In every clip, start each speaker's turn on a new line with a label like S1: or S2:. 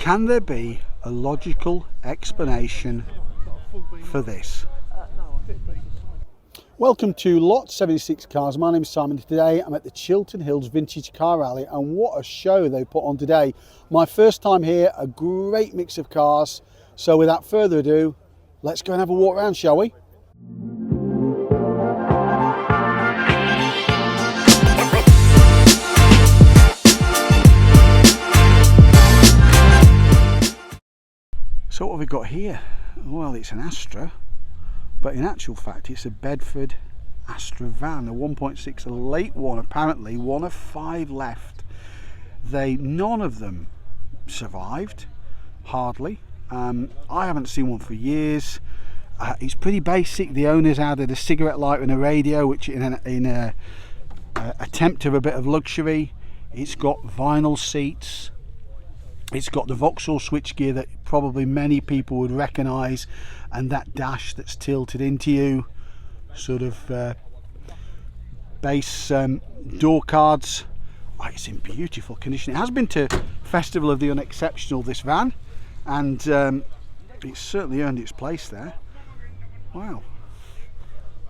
S1: Can there be a logical explanation for this? Welcome to Lot 76 Cars. My name is Simon. Today I'm at the Chiltern Hills Vintage Car Rally, and what a show they put on today. My first time here, a great mix of cars. So without further ado, let's go and have a walk around, shall we? So what have we got here? Well, it's an Astra, but in actual fact it's a Bedford Astra van, a 1.6, a late one, apparently one of 5 left. None of them survived, hardly. I haven't seen one for years. It's pretty basic. The owners added a cigarette lighter and a radio, which in an attempt of a bit of luxury. It's got vinyl seats. It's got the Vauxhall switchgear that probably many people would recognise, and that dash that's tilted into you, sort of base door cards. Oh, it's in beautiful condition. It has been to Festival of the Unexceptional, this van, and it's certainly earned its place there. Wow.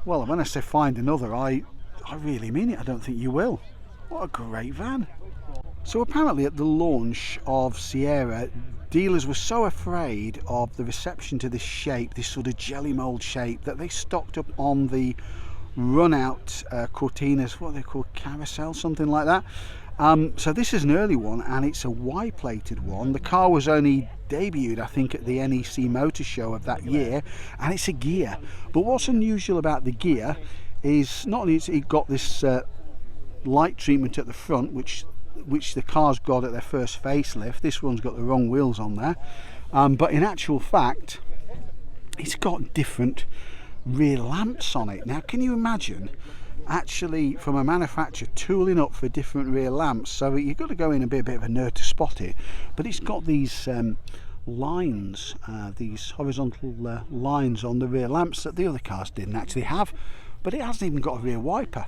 S1: Well, when I say find another, I really mean it. I don't think you will. What a great van. So apparently at the launch of Sierra, dealers were so afraid of the reception to this shape, this sort of jelly mold shape, that they stocked up on the run-out Cortinas, what are they called, carousel, something like that. So this is an early one, and it's a Y-plated one. The car was only debuted, I think, at the NEC Motor Show of that year, and it's a Ghia. But what's unusual about the Ghia is not only it got this light treatment at the front, which the cars got at their first facelift. This one's got the wrong wheels on there, but in actual fact it's got different rear lamps on it. Now can you imagine actually from a manufacturer tooling up for different rear lamps? So you've got to go in and be a bit of a nerd to spot it, but it's got these lines, these horizontal lines on the rear lamps that the other cars didn't actually have, but it hasn't even got a rear wiper.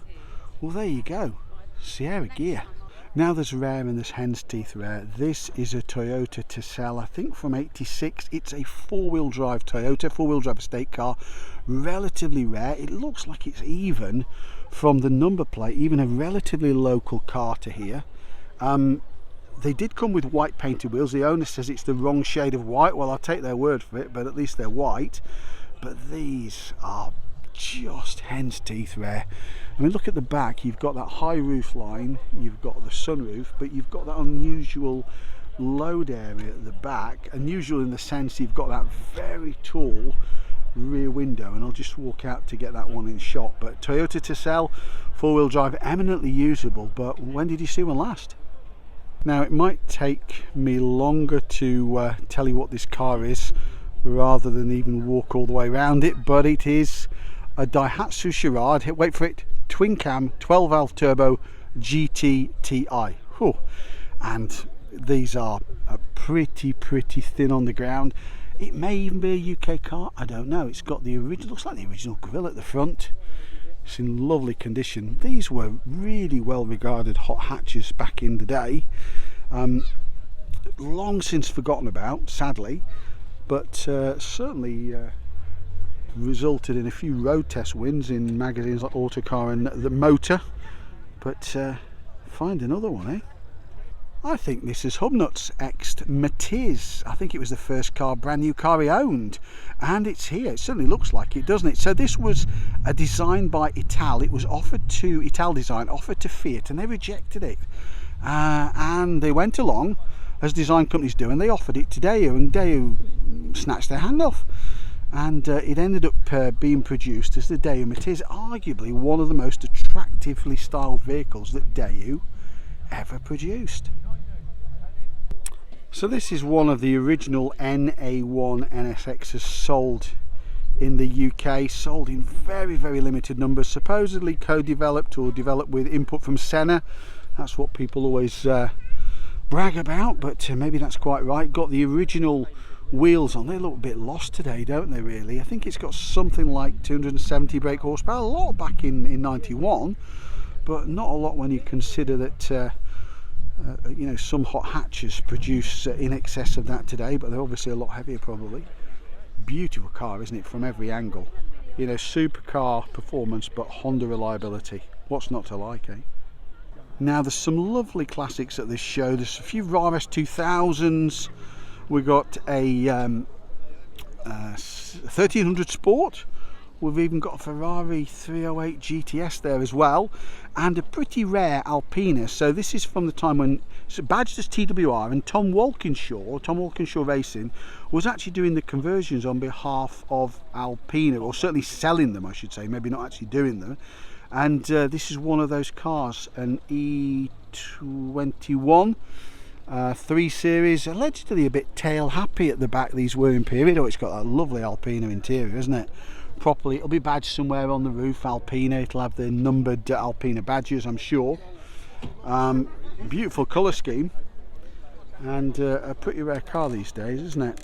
S1: Well, there you go, Sierra Ghia. Now there's rare and there's hen's teeth rare. This is a Toyota Tercel, I think from 86. It's a 4-wheel drive Toyota, 4-wheel drive estate car, relatively rare. It looks like it's even from the number plate, even a relatively local car to here. They did come with white painted wheels. The owner says it's the wrong shade of white. Well, I'll take their word for it, but at least they're white. But these are just hen's teeth rare. I mean, look at the back. You've got that high roof line, you've got the sunroof, but you've got that unusual load area at the back. Unusual in the sense you've got that very tall rear window, and I'll just walk out to get that one in shot. But Toyota Tercel, 4-wheel drive, eminently usable. But when did you see one last? Now it might take me longer to tell you what this car is rather than even walk all the way around it, but it is a Daihatsu Charade, wait for it, twin cam 12 valve turbo GTI. Whew. And these are pretty thin on the ground. It may even be a UK car, I don't know. It's got the original, looks like the original grille at the front. It's in lovely condition. These were really well regarded hot hatches back in the day. Long since forgotten about, sadly, but certainly resulted in a few road test wins in magazines like Autocar and The Motor. But find another one, eh? I think this is Hubnut's Matiz. I think it was the first brand new car he owned, and it's here. It certainly looks like it, doesn't it? So this was a design by Ital. It was offered to Ital Design, offered to Fiat, and they rejected it. And they went along, as design companies do, and they offered it to Daewoo, and Daewoo snatched their hand off. And it ended up being produced as the Daewoo Matiz, arguably one of the most attractively styled vehicles that Daewoo ever produced. So this is one of the original NA1 NSXs sold in the UK, sold in very limited numbers, supposedly co-developed or developed with input from Senna. That's what people always brag about, but maybe that's quite right. Got the original wheels on. They look a bit lost today, don't they, really? I think it's got something like 270 brake horsepower, a lot back in 91, but not a lot when you consider that You know, some hot hatches produce in excess of that today, but they're obviously a lot heavier probably. Beautiful car, isn't it, from every angle? You know, supercar performance but Honda reliability. What's not to like, eh? Now there's some lovely classics at this show. There's a few RS 2000s. We got a 1300 Sport. We've even got a Ferrari 308 GTS there as well, and a pretty rare Alpina. So this is from the time when it's badged as TWR, and Tom Walkinshaw Racing, was actually doing the conversions on behalf of Alpina, or certainly selling them, I should say, maybe not actually doing them. And this is one of those cars, an E21 3 Series, allegedly a bit tail happy at the back. These were in period. Oh, it's got a lovely Alpina interior, isn't it? Properly, it'll be badged somewhere on the roof, Alpina. It'll have the numbered Alpina badges, I'm sure. Beautiful colour scheme, and a pretty rare car these days, isn't it?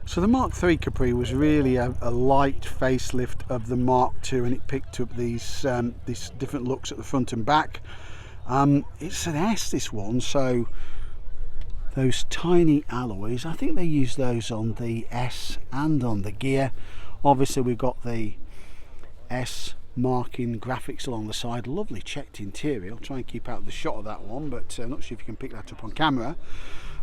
S1: So the Mark III Capri was really a light facelift of the Mark II, and it picked up these different looks at the front and back. It's an S, this one, so those tiny alloys, I think they use those on the S and on the Ghia. Obviously we've got the S marking graphics along the side. Lovely checked interior. I'll try and keep out the shot of that one, but I'm not sure if you can pick that up on camera.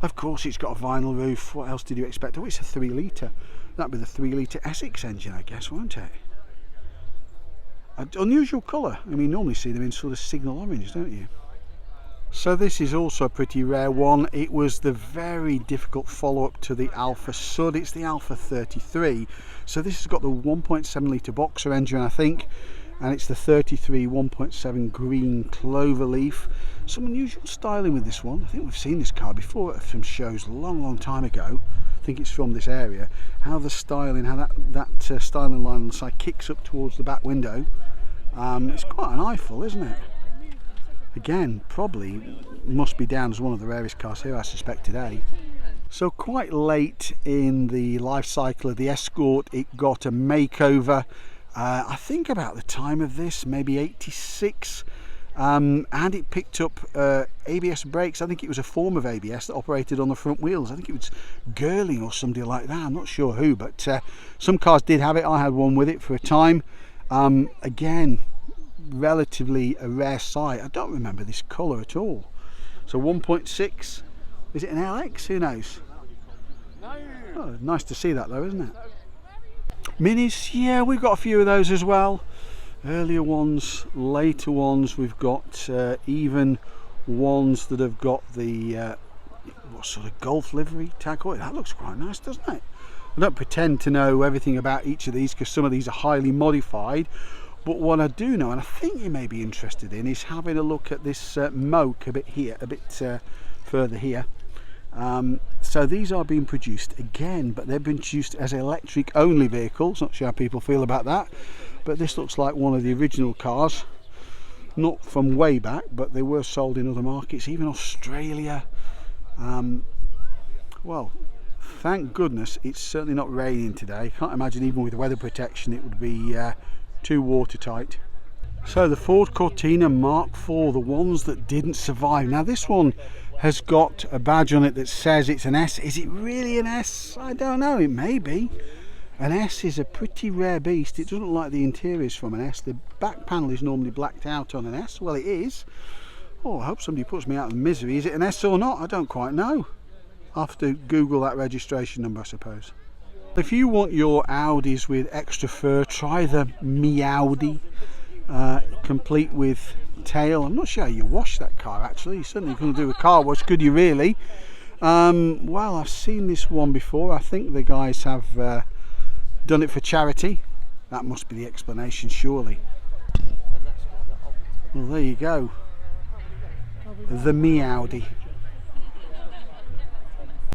S1: Of course it's got a vinyl roof. What else did you expect? Oh, it's a 3 litre. That'd be the 3 litre Essex engine, I guess, won't it? An unusual colour. I mean, normally see them in sort of signal orange, don't you? So this is also a pretty rare one. It was the very difficult follow-up to the Alfa Sud. It's the Alfa 33. So this has got the 1.7 litre boxer engine, I think, and it's the 33 1.7 green cloverleaf. Some unusual styling with this one. I think we've seen this car before at some shows a long time ago. I think it's from this area. How the styling, how that styling line on the side kicks up towards the back window. It's quite an eyeful, isn't it? Again, probably must be down as one of the rarest cars here, I suspect, today. So quite late in the life cycle of the Escort, it got a makeover. I think about the time of this, maybe 86, and it picked up ABS brakes. I think it was a form of ABS that operated on the front wheels. I think it was Girling or somebody like that. I'm not sure who, but some cars did have it. I had one with it for a time. Again, relatively a rare sight. I don't remember this colour at all. So 1.6, is it an LX? Who knows? Oh, nice to see that though, isn't it? Minis, yeah, we've got a few of those as well. Earlier ones, later ones. We've got even ones that have got the what sort of Golf livery tag. Oh, that looks quite nice, doesn't it? I don't pretend to know everything about each of these because some of these are highly modified. But what I do know, and I think you may be interested in, is having a look at this Moke a bit here, a bit further here. So these are being produced again, but they've been produced as electric only vehicles. Not sure how people feel about that, but this looks like one of the original cars, not from way back, but they were sold in other markets, even Australia. Well, thank goodness it's certainly not raining today. Can't imagine even with weather protection it would be too watertight. So the Ford Cortina Mark IV, the ones that didn't survive. Now this one has got a badge on it that says it's an S. Is it really an S? I don't know, it may be. An S is a pretty rare beast. It doesn't look like the interiors from an S. The back panel is normally blacked out on an S. Well, it is. Oh, I hope somebody puts me out of misery. Is it an S or not? I don't quite know. I'll have to Google that registration number, I suppose. If you want your Audis with extra fur, try the Audi, complete with tail. I'm not sure how you wash that car actually. You certainly couldn't do a car wash, could you really? Well, I've seen this one before. I think the guys have done it for charity. That must be the explanation, surely. Well, there you go. The Audi.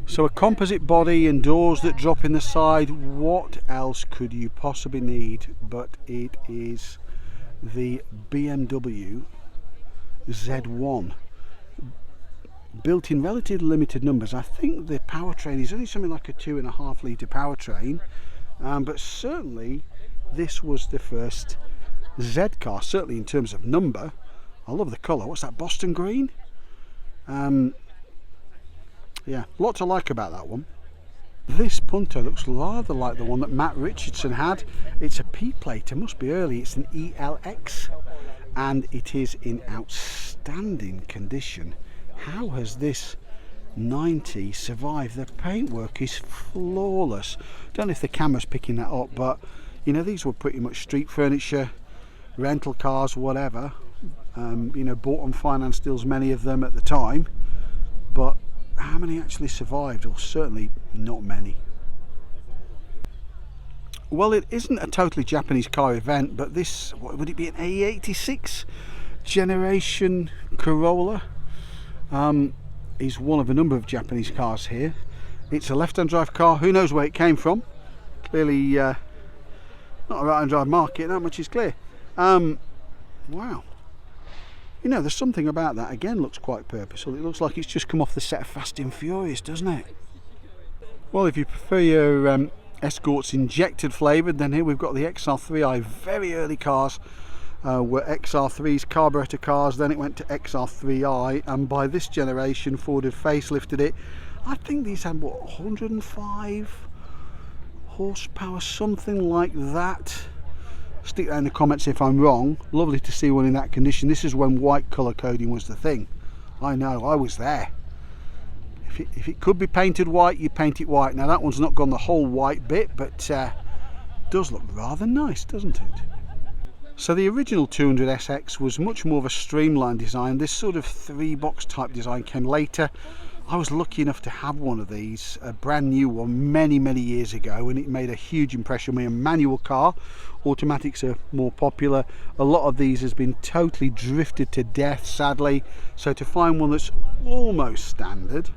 S1: So a composite body and doors that drop in the side. What else could you possibly need? But it is the BMW Z1, built in relatively limited numbers. I think the powertrain is only something like a 2.5 litre powertrain, but certainly this was the first Z car, certainly in terms of number. I love the colour. What's that, Boston green? Yeah, a lot to like about that one. This Punto looks rather like the one that Matt Richardson had. It's a P-plate, it must be early, it's an ELX, and it is in outstanding condition. How has this 90 survived? The paintwork is flawless. Don't know if the camera's picking that up, but you know, these were pretty much street furniture, rental cars, whatever. You know, bought on finance deals, many of them at the time, but how many actually survived? Well, certainly not many. Well, it isn't a totally Japanese car event, but this, what would it be, an A86 generation Corolla? Is one of a number of Japanese cars here. It's a left-hand drive car. Who knows where it came from? Clearly not a right-hand drive market, that much is clear. Wow. You know, there's something about that. Again, looks quite purposeful. It looks like it's just come off the set of Fast and Furious, doesn't it? Well, if you prefer your Escorts injected flavoured, then here we've got the XR3i. Very early cars were XR3s, carburetor cars. Then it went to XR3i, and by this generation, Ford had facelifted it. I think these had, what, 105 horsepower, something like that. Stick that in the comments if I'm wrong. Lovely to see one in that condition. This is when white colour coding was the thing. I know, I was there. If it could be painted white, you paint it white. Now that one's not gone the whole white bit, but does look rather nice, doesn't it? So the original 200SX was much more of a streamlined design. This sort of 3-box type design came later. I was lucky enough to have one of these, a brand new one, many years ago, and it made a huge impression on me. A manual car. Automatics are more popular. A lot of these has been totally drifted to death, sadly. So to find one that's almost standard,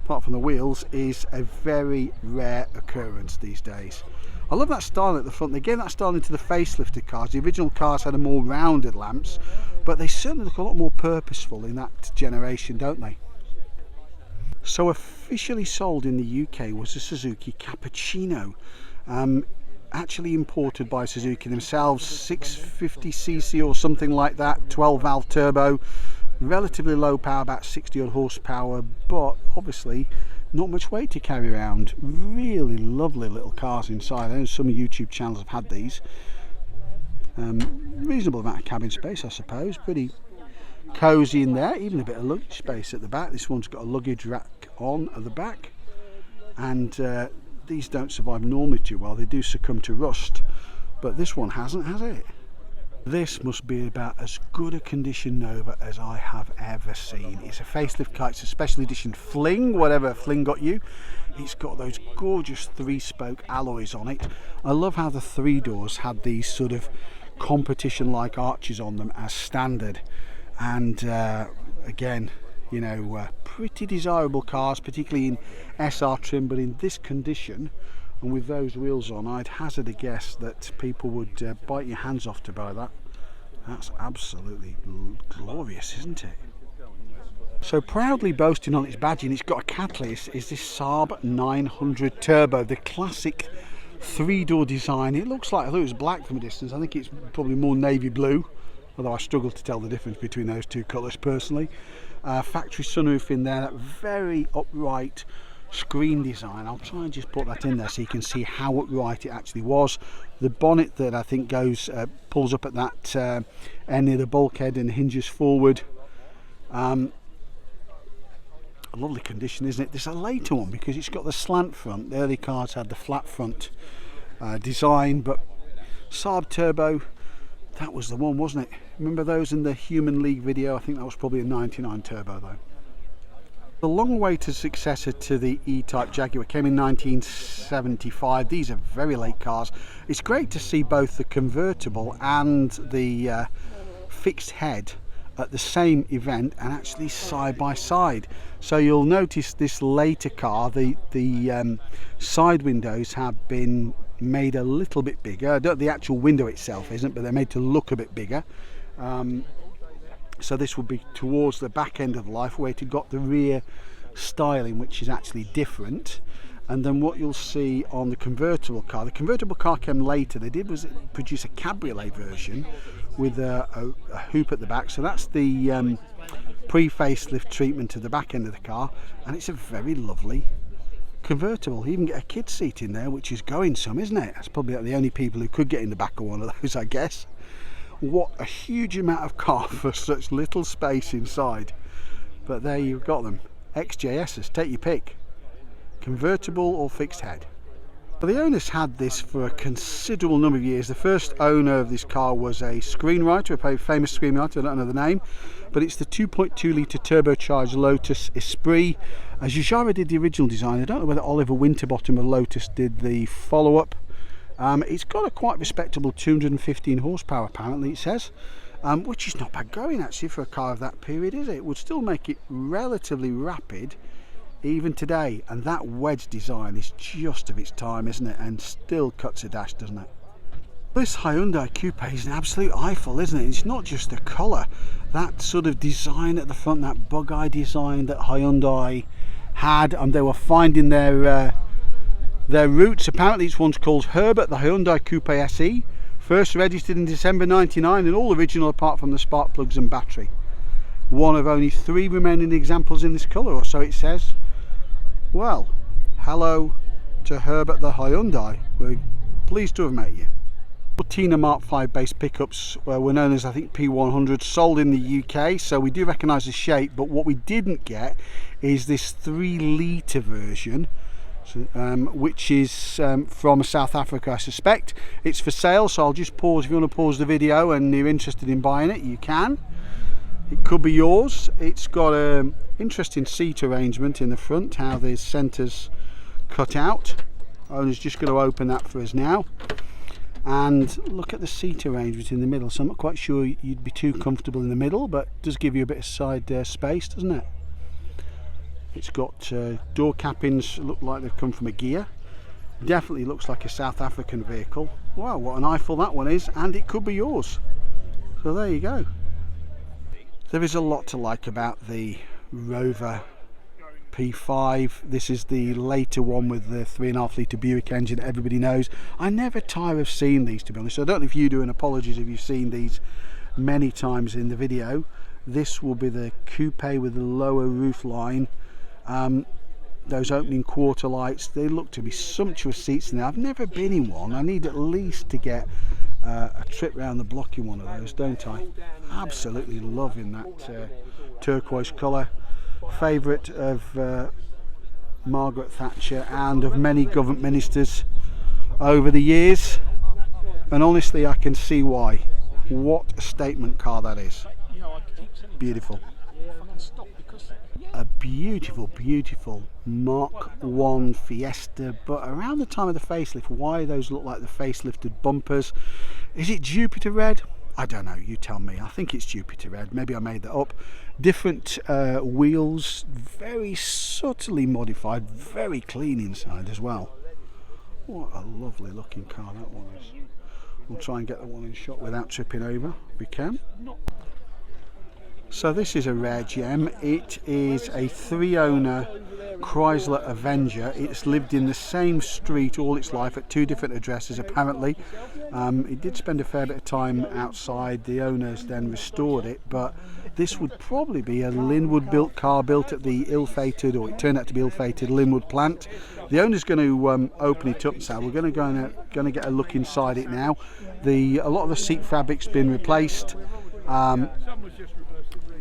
S1: apart from the wheels, is a very rare occurrence these days. I love that style at the front. They gave that style into the facelifted cars. The original cars had a more rounded lamps, but they certainly look a lot more purposeful in that generation, don't they? So officially sold in the UK was the Suzuki Cappuccino, actually imported by Suzuki themselves, 650cc or something like that, 12 valve turbo, relatively low power, about 60 odd horsepower, but obviously not much weight to carry around. Really lovely little cars inside. I know some YouTube channels have had these. Reasonable amount of cabin space, I suppose, pretty cosy in there, even a bit of luggage space at the back. This one's got a luggage rack on at the back, and these don't survive normally too well. They do succumb to rust, but this one hasn't, has it? This must be about as good a condition Nova as I have ever seen. It's a facelift car. It's a special edition Fling, whatever Fling got you. It's got those gorgeous 3-spoke alloys on it. I love how the 3 doors had these sort of competition like arches on them as standard. And again, you know, pretty desirable cars, particularly in SR trim, but in this condition and with those wheels on, I'd hazard a guess that people would bite your hands off to buy that. That's absolutely glorious, isn't it? So proudly boasting on its badging, it's got a catalyst, is this Saab 900 Turbo, the classic 3-door design. It looks like, I thought it was black from a distance. I think it's probably more navy blue, although I struggle to tell the difference between those two colours personally. Factory sunroof in there, that very upright screen design. I'll try and just put that in there so you can see how upright it actually was. The bonnet that I think goes pulls up at that end near the bulkhead and hinges forward. A lovely condition, isn't it? There's a later one because it's got the slant front. The early cars had the flat front design, but Saab Turbo, that was the one, wasn't it? Remember those in the Human League video? I think that was probably a 99 Turbo though. The long-awaited successor to the E-Type Jaguar came in 1975. These are very late cars. It's great to see both the convertible and the fixed head at the same event and actually side by side. So you'll notice this later car, the side windows have been made a little bit bigger. The actual window itself isn't, but they're made to look a bit bigger. So this would be towards the back end of life where it got the rear styling, which is actually different. And then what you'll see on the convertible car came later. They did was produce a cabriolet version with a hoop at the back. So that's the pre-facelift treatment to the back end of the car, and it's a very lovely convertible. You even get a kid's seat in there, which is going some, isn't it? That's probably the only people who could get in the back of one of those, I guess. What a huge amount of car for such little space inside. But there you've got them. XJSs, take your pick. Convertible or fixed head. But the owners had this for a considerable number of years. The first owner of this car was a screenwriter, a very famous screenwriter, I don't know the name, but it's the 2.2 litre turbocharged Lotus Esprit. Jaguar did the original design. I don't know whether Oliver Winterbottom of Lotus did the follow-up. It's got a quite respectable 215 horsepower, apparently it says, which is not bad going actually for a car of that period, is it? It would still make it relatively rapid even today, and that wedge design is just of its time, isn't it? And still cuts a dash, doesn't it? This Hyundai Coupe is an absolute eyeful, isn't it? It's not just the colour, that sort of design at the front, that bug-eye design that Hyundai had, and they were finding their roots. Apparently it's one's called Herbert, the Hyundai Coupe SE, first registered in December 99, and all original apart from the spark plugs and battery. One of only 3 remaining examples in this colour, or so it says. Well, hello to Herbert the Hyundai. We're pleased to have met you. Tina Mark 5 base pickups were known as, I think, P100, sold in the UK, so we do recognise the shape, but what we didn't get is this 3 litre version, which is from South Africa, I suspect. It's for sale, so I'll just pause. If you want to pause the video and you're interested in buying it, you can. It could be yours. It's got an interesting seat arrangement in the front, how the centre's cut out. Owner's just going to open that for us now. And look at the seat arrangement in the middle. So I'm not quite sure you'd be too comfortable in the middle, but it does give you a bit of side space, doesn't it? It's got door cappings, look like they've come from a Ghia. Definitely looks like a South African vehicle. Wow, what an eyeful that one is, and it could be yours. So there you go. There is a lot to like about the Rover P5. This is the later one with the 3.5 litre Buick engine that everybody knows. I never tire of seeing these, to be honest. I don't know if you do, and apologies if you've seen these many times in the video. This will be the coupe with the lower roof line. Those opening quarter lights, they look to be sumptuous seats in there. I've never been in one. I need at least to get a trip round the block in one of those, don't I? Absolutely loving that turquoise colour. Favourite of Margaret Thatcher and of many government ministers over the years, and honestly I can see why. What a statement car that is. Beautiful. A beautiful, beautiful Mark I Fiesta, but around the time of the facelift, why those look like the facelifted bumpers? Is it Jupiter red? I don't know, you tell me. I think it's Jupiter red, maybe I made that up. Different wheels, very subtly modified, very clean inside as well. What a lovely looking car that one is. We'll try and get the one in shot without tripping over, if we can. So this is a rare gem. It is a 3-owner Chrysler Avenger. It's lived in the same street all its life at 2 different addresses apparently. It did spend a fair bit of time outside. The owners then restored it, but this would probably be a Linwood built car, built at the ill-fated, or it turned out to be ill-fated, Linwood plant. The owner's going to open it up, so we're going to get a look inside it now. A lot of the seat fabric's been replaced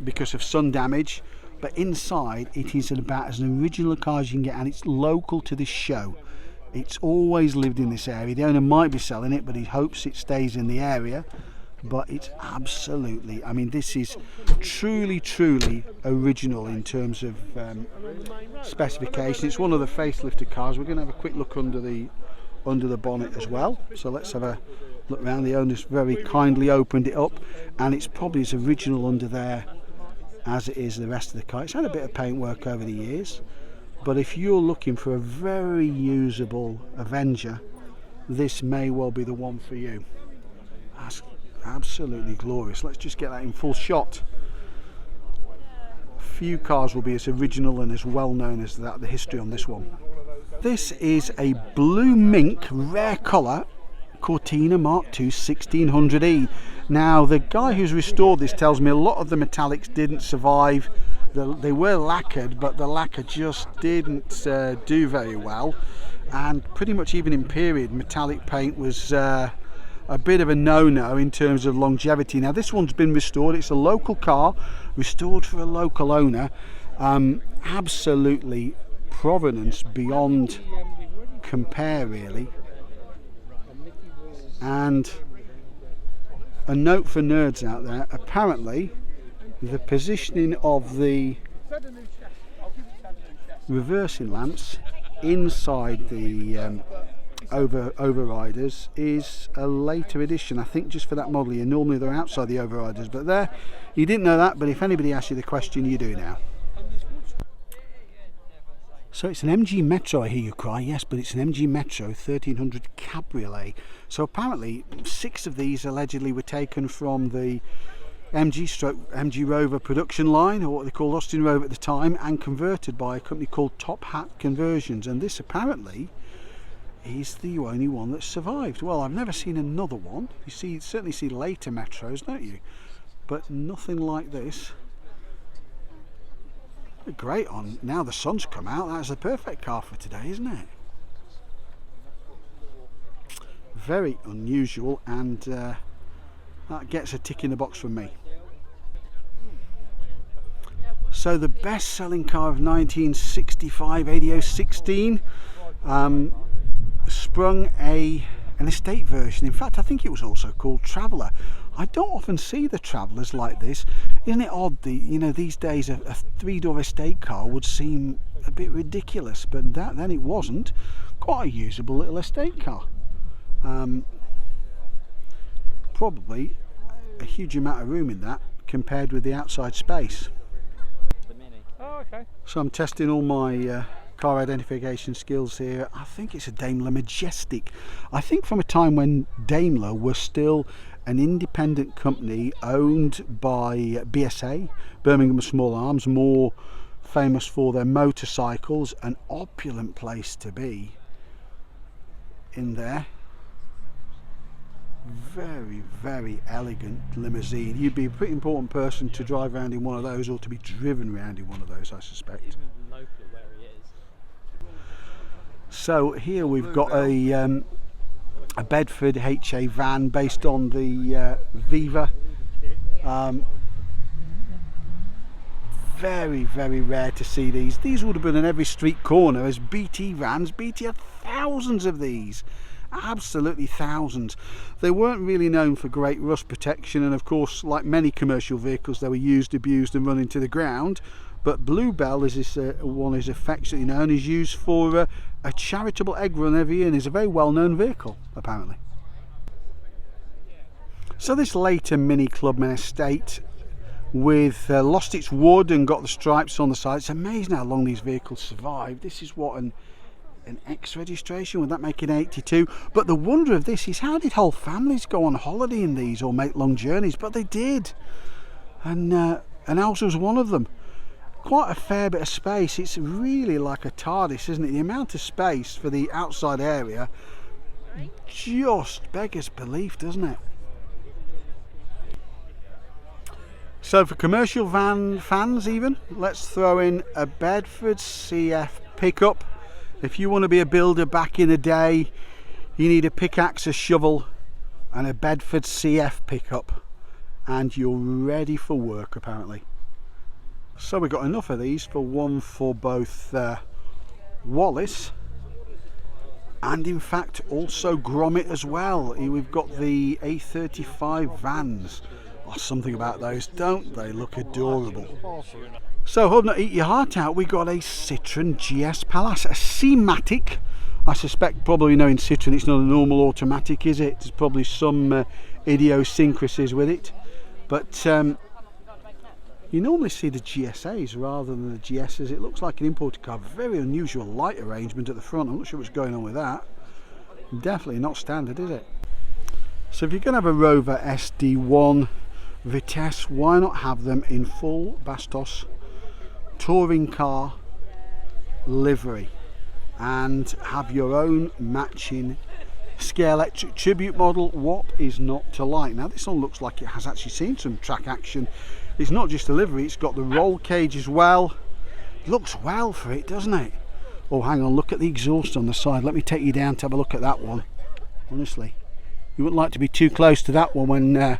S1: because of sun damage, but inside it is about as an original a car as you can get, and it's local to this show. It's always lived in this area. The owner might be selling it, but he hopes it stays in the area. But it's absolutely, I mean, this is truly original in terms of specification. It's one of the facelifted cars. We're going to have a quick look under the bonnet as well, so let's have a look around. The owner's very kindly opened it up, and it's probably as original under there as it is the rest of the car. It's had a bit of paint work over the years, but if you're looking for a very usable Avenger, this may well be the one for you. That's absolutely glorious. Let's just get that in full shot. Few cars will be as original and as well known as that. The history on this one. This is a blue mink rare colour Cortina Mark II 1600E. Now the guy who's restored this tells me a lot of the metallics didn't survive. They were lacquered, but the lacquer just didn't do very well, and pretty much even in period metallic paint was a bit of a no-no in terms of longevity. Now this one's been restored. It's a local car, restored for a local owner. Absolutely provenance beyond compare, really. And a note for nerds out there, apparently the positioning of the reversing lamps inside the overriders is a later edition, I think, just for that model year. Normally they're outside the overriders, but there, you didn't know that, but if anybody asks you the question, you do now. So it's an MG Metro, I hear you cry. Yes, but it's an MG Metro 1300 Cabriolet. So apparently 6 of these allegedly were taken from the MG Rover production line, or what they called Austin Rover at the time, and converted by a company called Top Hat Conversions. And this apparently is the only one that survived. Well, I've never seen another one. You certainly see later Metros, don't you? But nothing like this. Great on now the sun's come out. That's the perfect car for today, isn't it? Very unusual, and that gets a tick in the box from me. So the best selling car of 1965, ADO 16, sprung an estate version. In fact, I think it was also called Traveller. I don't often see the Travellers like this. Isn't it odd? These days a 3-door estate car would seem a bit ridiculous, but then it wasn't. Quite a usable little estate car. Probably a huge amount of room in that compared with the outside space.
S2: Oh, okay.
S1: So I'm testing all my car identification skills here. I think it's a Daimler Majestic. I think from a time when Daimler was still an independent company owned by BSA, Birmingham Small Arms, more famous for their motorcycles. An opulent place to be in there. Very, very elegant limousine. You'd be a pretty important person to drive around in one of those, or to be driven around in one of those, I suspect. So here we've got a Bedford HA van based on the Viva. Very, very rare to see these. These would have been in every street corner as BT vans. BT had thousands of these. Absolutely thousands. They weren't really known for great rust protection, and of course, like many commercial vehicles, they were used, abused and run into the ground. But Bluebell, as this one is affectionately known, is used for a charitable egg run every year, and is a very well-known vehicle apparently. So this later Mini Clubman estate with lost its wood and got the stripes on the side. It's amazing how long these vehicles survive. This is what an X registration, would that make it 82? But the wonder of this is, how did whole families go on holiday in these or make long journeys? But they did, and ours was one of them. Quite a fair bit of space. It's really like a TARDIS, isn't it? The amount of space for the outside area just beggars belief, doesn't it? So for commercial van fans even, let's throw in a Bedford CF pickup. If you want to be a builder back in the day, you need a pickaxe, a shovel and a Bedford CF pickup, and you're ready for work apparently. So we've got enough of these for one for both Wallace and in fact also Gromit as well. We've got the A35 vans. Oh, something about those, don't they look adorable? So hold not eat your heart out, we got a Citroen GS Pallas, a C-Matic. I suspect, probably knowing Citroen, it's not a normal automatic, is it? There's probably some idiosyncrasies with it, but you normally see the GSAs rather than the GSs. It looks like an imported car. Very unusual light arrangement at the front. I'm not sure what's going on with that. Definitely not standard, is it? So if you're going to have a Rover SD1 Vitesse, why not have them in full Bastos touring car livery? and have your own matching Scale Electric Tribute model. What is not to like? Now this one looks like it has actually seen some track action. It's not just a livery, it's got the roll cage as well. It looks well for it, doesn't it? Oh, hang on, look at the exhaust on the side. Let me take you down to have a look at that one. Honestly, you wouldn't like to be too close to that one when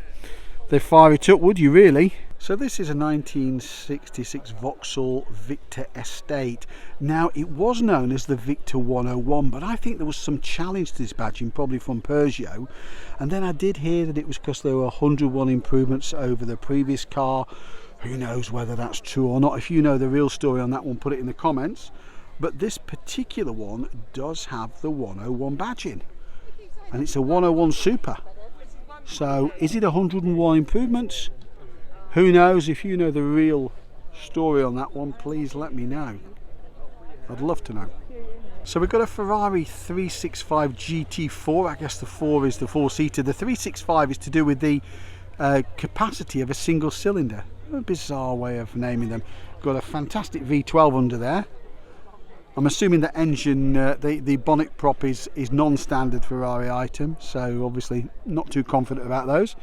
S1: they fire it up, would you really? So this is a 1966 Vauxhall Victor Estate. Now it was known as the Victor 101, but I think there was some challenge to this badging, probably from Peugeot. And then I did hear that it was because there were 101 improvements over the previous car. Who knows whether that's true or not? If you know the real story on that one, put it in the comments. But this particular one does have the 101 badging, and it's a 101 Super. So is it 101 improvements? Who knows? If you know the real story on that one, please let me know. I'd love to know. So we've got a Ferrari 365 GT4. I guess the 4 is the 4-seater. The 365 is to do with the capacity of a single cylinder. A bizarre way of naming them. Got a fantastic V12 under there. I'm assuming the engine, the bonnet prop is non-standard Ferrari item, so obviously not too confident about those.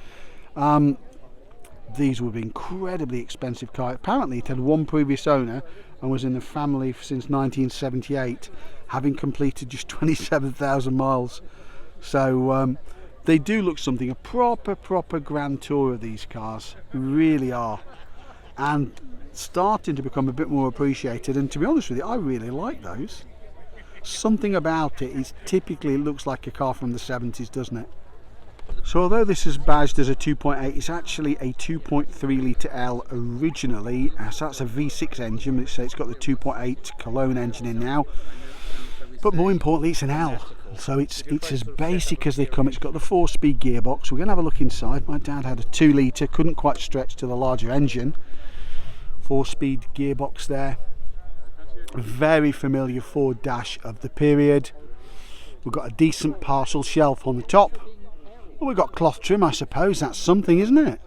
S1: These would be incredibly expensive car. Apparently it had one previous owner and was in the family since 1978, having completed just 27,000 miles. So they do look something, a proper grand tour of these cars, really are. And starting to become a bit more appreciated, and to be honest with you, I really like those. Something about it is typically, it looks like a car from the 70s, doesn't it? So although this is badged as a 2.8, it's actually a 2.3 litre L originally, so that's a V6 engine, so it's got the 2.8 Cologne engine in now, but more importantly it's an L, so it's as basic as they come. It's got the 4-speed gearbox. We're going to have a look inside. My dad had a 2 litre, couldn't quite stretch to the larger engine. 4-speed gearbox there, very familiar Ford dash of the period. We've got a decent parcel shelf on the top. Well, we've got cloth trim, I suppose that's something, isn't it?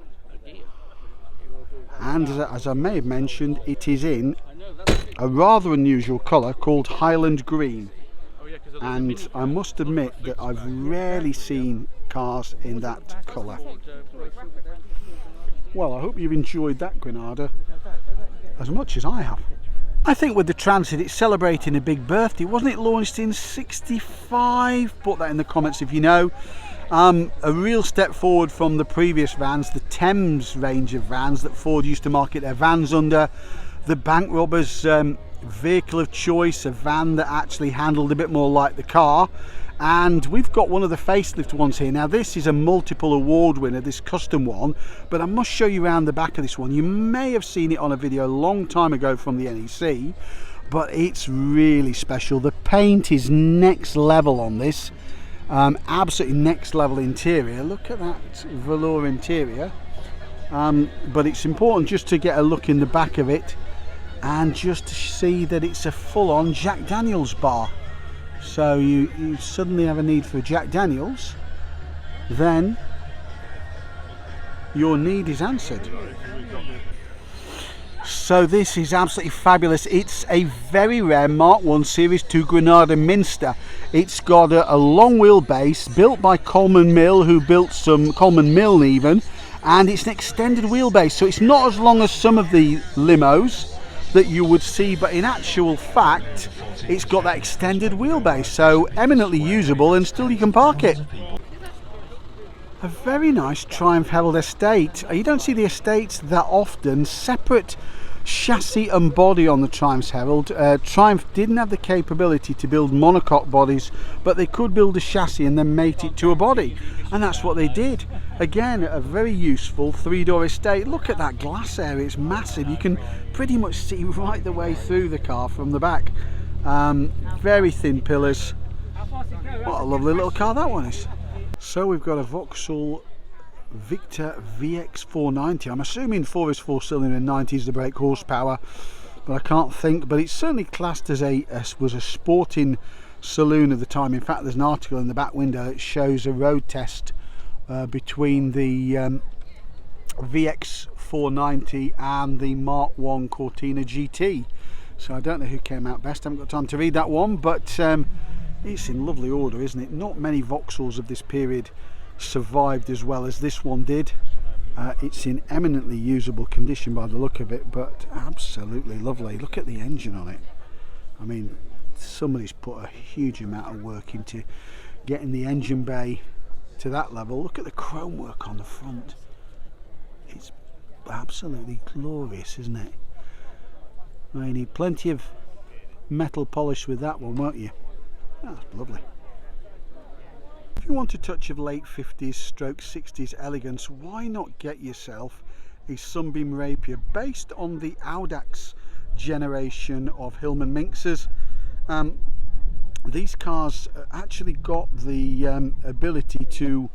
S1: And as I may have mentioned, it is in a rather unusual colour called Highland Green, and I must admit that I've rarely seen cars in that colour. Well, I hope you've enjoyed that Granada as much as I have. I think with the Transit it's celebrating a big birthday. Wasn't it launched in 65? Put that in the comments if you know. A real step forward from the previous vans, the Thames range of vans that Ford used to market their vans under. The bank robbers vehicle of choice, a van that actually handled a bit more like the car. And we've got one of the facelift ones here. Now this is a multiple award winner, this custom one, but I must show you around the back of this one. You may have seen it on a video a long time ago from the NEC, but it's really special. The paint is next level on this, absolutely next level interior. Look at that velour interior, but it's important just to get a look in the back of it and just to see that it's a full-on Jack Daniels bar. So you suddenly have a need for Jack Daniels, then your need is answered. So this is absolutely fabulous. It's a very rare Mark 1 Series 2 Granada Minster. It's got a long wheelbase built by Coleman Mill, who built some Coleman Mill even, and it's an extended wheelbase, so it's not as long as some of the limos that you would see, but in actual fact it's got that extended wheelbase, so eminently usable, and still you can park it. A very nice Triumph Herald Estate. You don't see the Estates that often. Separate chassis and body on the Triumph's Herald. Triumph didn't have the capability to build monocoque bodies, but they could build a chassis and then mate it to a body, and that's what they did. Again, a very useful 3-door Estate. Look at that glass area, it's massive. You can pretty much see right the way through the car from the back. Very thin pillars. What a lovely little car that one is. So we've got a Vauxhall Victor VX490. I'm assuming 4 is 4-cylinder and 90 is the brake horsepower, but I can't think. But it's certainly classed as was a sporting saloon of the time. In fact, there's an article in the back window that shows a road test between the VX490 and the Mark 1 Cortina GT. So I don't know who came out best. I haven't got time to read that one, but it's in lovely order, isn't it? Not many Vauxhalls of this period survived as well as this one did. It's in eminently usable condition by the look of it, but absolutely lovely. Look at the engine on it. I mean, somebody's put a huge amount of work into getting the engine bay to that level. Look at the chrome work on the front. It's absolutely glorious, isn't it? Well, you need plenty of metal polish with that one, won't you? That's lovely. If you want a touch of late 50s stroke 60s elegance, why not get yourself a Sunbeam Rapier based on the Audax generation of Hillman Minxes. These cars actually got the ability to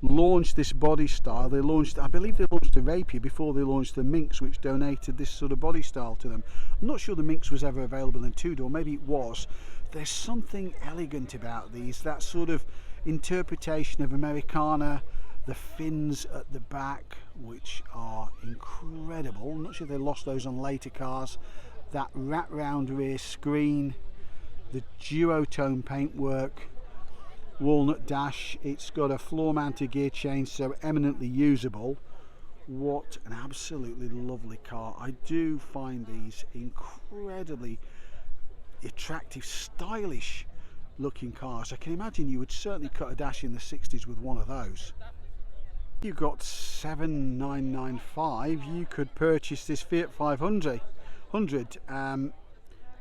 S1: launch this body style. They launched, I believe they launched the Rapier before they launched the Minx, which donated this sort of body style to them. I'm not sure the Minx was ever available in two-door, maybe it was. There's something elegant about these, that sort of interpretation of Americana, the fins at the back, which are incredible. I'm not sure they lost those on later cars. That wrap-round rear screen, the duotone paintwork, walnut dash. It's got a floor-mounted gear change, so eminently usable. What an absolutely lovely car. I do find these incredibly attractive, stylish looking cars. I can imagine you would certainly cut a dash in the 60s with one of those. You've got 7,995. You could purchase this Fiat 500.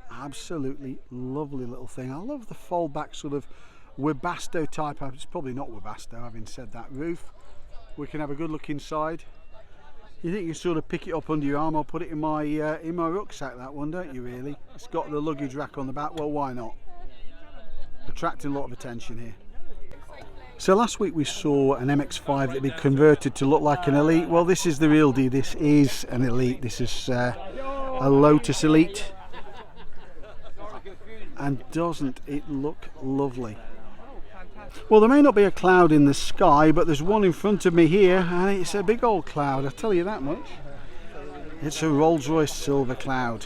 S1: Absolutely lovely little thing. I love the foldback sort of Webasto type. It's probably not Webasto, having said that. Roof. We can have a good look inside. You think you sort of pick it up under your arm? I'll put it in my rucksack, that one, don't you really? It's got the luggage rack on the back. Well, why not? Attracting a lot of attention here. So last week we saw an MX-5 that had been converted to look like an Elite. Well, this is the real deal. This is an Elite. This is a Lotus Elite. And doesn't it look lovely? Well, there may not be a cloud in the sky, but there's one in front of me here, and it's a big old cloud, I tell you that much. It's a Rolls-Royce Silver Cloud.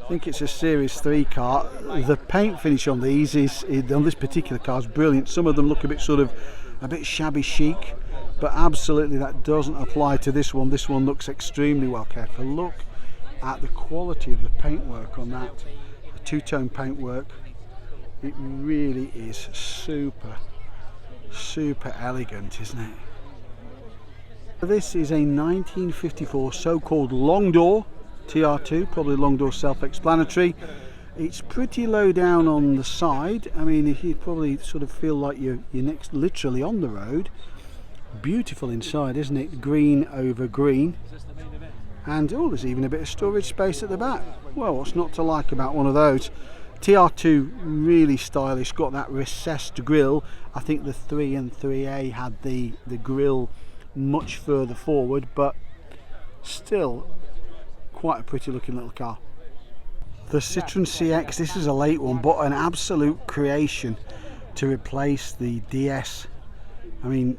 S1: I think it's a Series 3 car. The paint finish on these on this particular car is brilliant. Some of them look a bit shabby chic, but absolutely that doesn't apply to this one. This one looks extremely well cared for. Look at the quality of the paintwork on that. The two-tone paintwork. It really is super elegant, isn't it? This is a 1954 so-called long door TR2, probably long door, self-explanatory. It's pretty low down on the side. I mean, you probably sort of feel like you're next, literally on the road. Beautiful inside, isn't it? Green over green. And oh, there's even a bit of storage space at the back. Well, what's not to like about one of those? TR2, really stylish, got that recessed grille. I think the 3 and 3A had the grille much further forward, but still quite a pretty looking little car. The Citroen CX, this is a late one, but an absolute creation to replace the DS. I mean,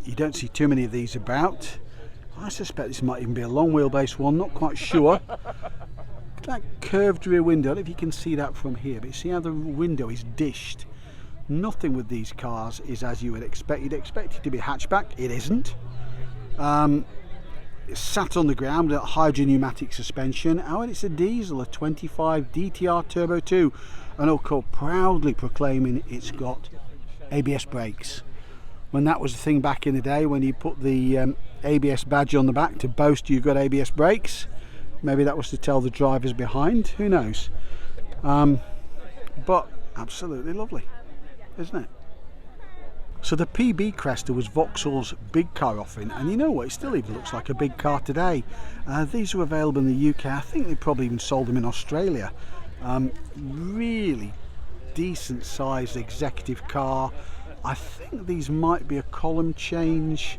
S1: you don't see too many of these about. I suspect this might even be a long wheelbase one, not quite sure. That curved rear window, I don't know if you can see that from here, but you see how the window is dished. Nothing with these cars is as you would expect. You'd expect it to be a hatchback. It isn't. It's sat on the ground with hydro pneumatic suspension. Oh, and it's a diesel, a 25 DTR Turbo 2, and also proudly proclaiming it's got ABS brakes. When that was the thing back in the day, when you put the ABS badge on the back to boast you've got ABS brakes. Maybe that was to tell the drivers behind, who knows. But absolutely lovely, isn't it? So the PB Cresta was Vauxhall's big car offering, and you know what, it still even looks like a big car today. These are available in the UK. I think they probably even sold them in Australia. Really decent sized executive car. I think these might be a column change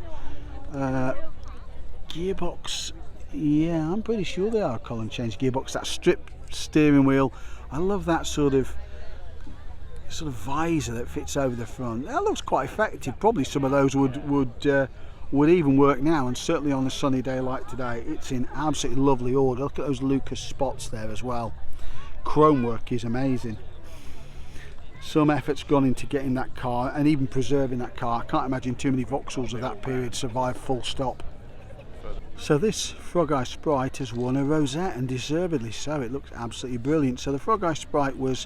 S1: gearbox. Yeah, I'm pretty sure they are a column change gearbox. That strip steering wheel, I love that sort of visor that fits over the front. That looks quite effective. Probably some of those would even work now, and certainly on a sunny day like today. It's in absolutely lovely order. Look at those Lucas spots there as well. chrome work is amazing. Some effort's gone into getting that car and even preserving that car. I can't imagine too many Vauxhalls of that period survive full stop. So this Frog Eye Sprite has won a rosette, and deservedly so. It looks absolutely brilliant. So the Frog Eye Sprite was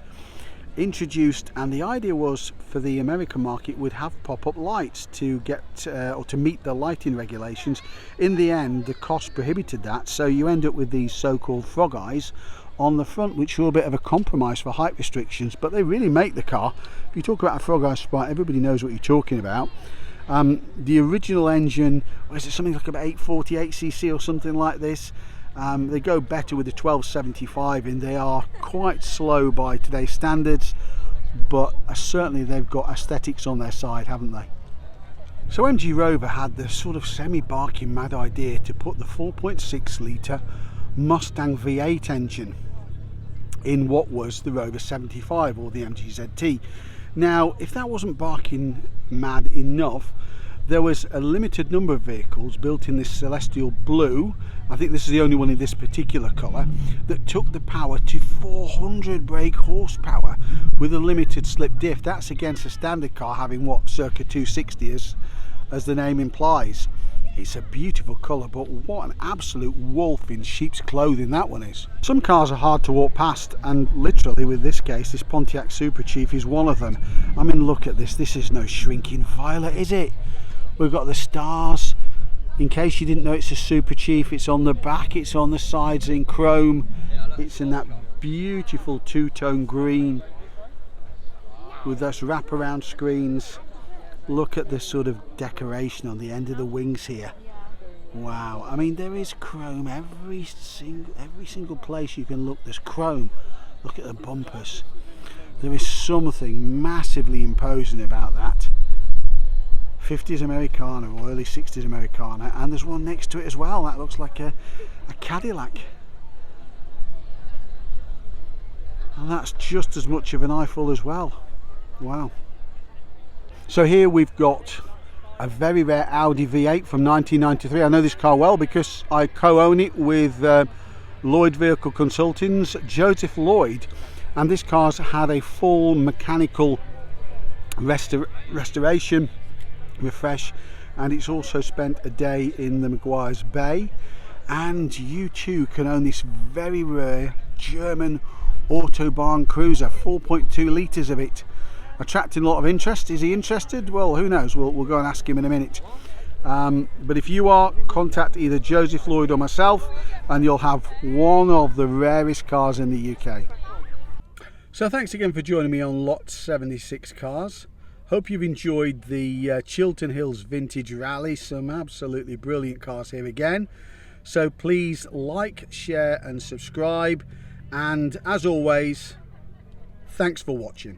S1: introduced, and the idea was for the American market would have pop-up lights to get or to meet the lighting regulations. In the end, the cost prohibited that, so you end up with these so-called Frog Eyes on the front, which are a bit of a compromise for height restrictions, but they really make the car. If you talk about a Frog Eye Sprite, everybody knows what you're talking about. The original engine, or is it something like about 848cc or something like this? They go better with the 1275 in. They are quite slow by today's standards, but certainly they've got aesthetics on their side, haven't they? So MG Rover had the sort of semi-barking mad idea to put the 4.6 litre Mustang V8 engine in what was the Rover 75 or the MG ZT. Now, if that wasn't barking mad enough, there was a limited number of vehicles built in this celestial blue. I think this is the only one in this particular colour that took the power to 400 brake horsepower with a limited slip diff. That's against a standard car having what, circa 260 as the name implies. It's a beautiful colour, but what an absolute wolf in sheep's clothing that one is. Some cars are hard to walk past, and literally with this case, this Pontiac Super Chief is one of them. I mean, look at this. This is no shrinking violet, is it? We've got the stars. In case you didn't know, it's a Super Chief. It's on the back, it's on the sides in chrome. It's in that beautiful two-tone green with those wraparound screens. Look at this sort of decoration on the end of the wings here. Wow, I mean, there is chrome every single place you can look. There's chrome. Look at the bumpers. There is something massively imposing about that. 50s Americana or early 60s Americana, and there's one next to it as well. That looks like a Cadillac. And that's just as much of an eyeful as well. Wow. So here we've got a very rare Audi V8 from 1993. I know this car well because I co-own it with Lloyd Vehicle Consultants, Joseph Lloyd, and this car's had a full mechanical restoration, refresh, and it's also spent a day in the Maguire's Bay. And you too can own this very rare German Autobahn cruiser, 4.2 litres of it. Attracting a lot of interest. Is he interested? Well, who knows, we'll go and ask him in a minute. But if you are, contact either Joseph Lloyd or myself and you'll have one of the rarest cars in the UK. So thanks again for joining me on Lot 76 Cars. Hope you've enjoyed the Chiltern Hills Vintage Rally. Some absolutely brilliant cars here again. So please like, share and subscribe, and as always, thanks for watching.